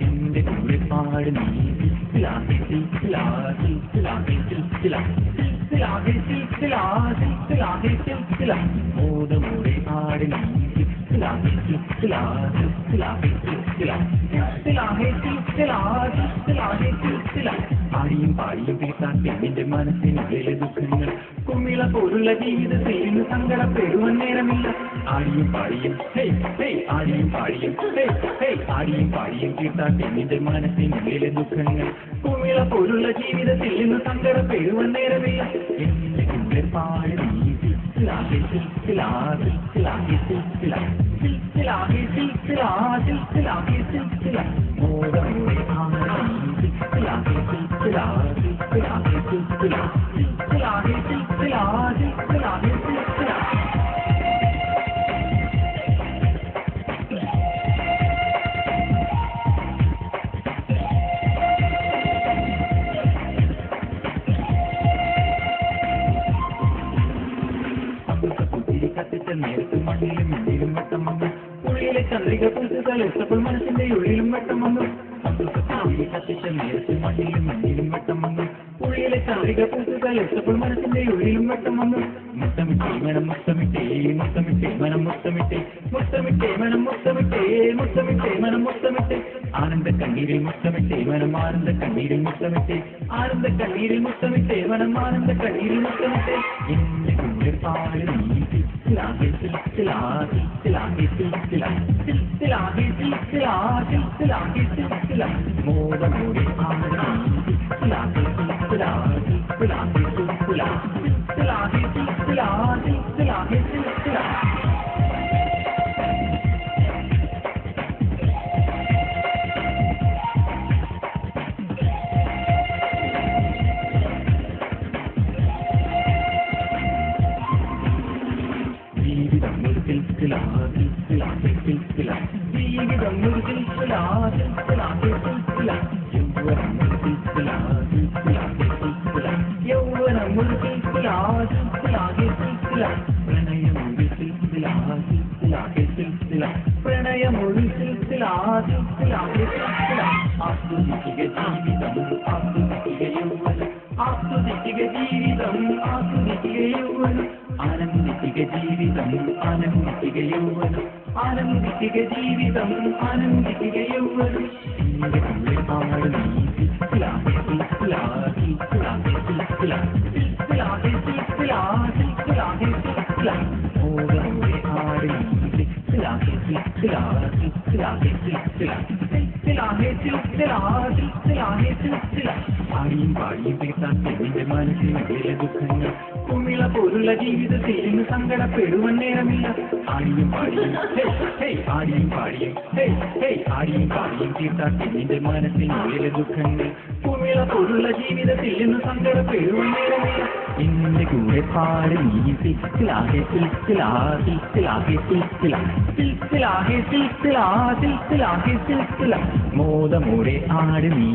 എന്റെ കൂടെ പാട് നീ മോദമോടെ ആട് നീ ആടിയും പാടിയും കേൾക്കാൻ പെണ്ണിന്റെ മനസ്സിനുള്ളിലെ ദുഃഖങ്ങൾ കുമിള പോലുള്ള ജീവിതത്തിൽ ഇന്ന് സങ്കടപ്പെടുവാൻ നേരമില്ല. ആടിയും പാടിയും ആടിയും പാടിയും ആടിയും പാടിയും കേൾക്കാൻ പെണ്ണിന്റെ മനസ്സിനുള്ളിലെ ദുഃഖങ്ങൾ കുമിള പോലുള്ള ജീവിതത്തിൽ ഇന്ന് സങ്കടപ്പെടുവാൻ നേരമില്ല. എന്റെ കൂടെ പാട് നീ മോദമോടെ കത്തിച്ച നേരത്ത് മണ്ണിലും മുന്നിലും വെട്ടം വന്നു. പുഴയിലെ ചന്ദ്രിക പൂത്തുകൾ എത്തപ്പോൾ മനസ്സിന്റെ ഉള്ളിലും വെട്ടം വന്നു. കത്തിച്ച നേരത്ത് മണ്ണിലും മുന്നിലും വെട്ടം വന്നു. പുഴയിലെ ചന്ദ്രിക പൂത്തുകൾ എത്തപ്പോൾ മനസ്സിന്റെ ഉള്ളിലും വെട്ടം വന്നു. മുത്തമിട്ടേ മനം മുത്തമിട്ടേ മുത്തമിട്ടേ മനം മുത്തമിട്ടേ മുത്തമിട്ടേ മനം മുത്തമിട്ടേ മുത്തമിട്ടേ മനം മുത്തമിട്ടേ ആനന്ദ കണ്ണീരിൽ മുത്തമിട്ടേ മനം ആനന്ദ കണ്ണീരിൽ മുത്തമിട്ടേ ആനന്ദ കണ്ണീരിൽ മുത്തമിട്ടേ മനം ആനന്ദ കണ്ണീരിൽ മുത്തമിട്ടേ. എന്റെ കൂടെ പാട് നീ മോദമോടെ ആനന്ദിക ജീവിതം ആനന്ദിക യൗവനം ആനന്ദിക ജീവിതം ആനന്ദിക യൗവനം. എന്റെ കൂടെ പാട് നീ മോദമോടെ ആട് ആടിയും പാടിയും കേൾക്കാൻ പെണ്ണിന്റെ മനസ്സിനുള്ളിലെ ദുഃഖങ്ങൾ കുമിള പോലുള്ള ജീവിതത്തിൽ ഇന്ന് സങ്കടപ്പെടുവാൻ നേരമില്ല. ആടിയും പാടിയും ആടിയും പാടിയും ആടിയും പാടിയും കേൾക്കാൻ പെണ്ണിന്റെ മനസ്സിനുള്ളിലെ ദുഃഖങ്ങൾ കുമിള പോലുള്ള ജീവിതത്തിൽ ഇന്ന് സങ്കടപ്പെടുവാൻ നേരമില്ല. എന്റെ കൂടെ പാട് നീ മോദമോടെ ആട് നീ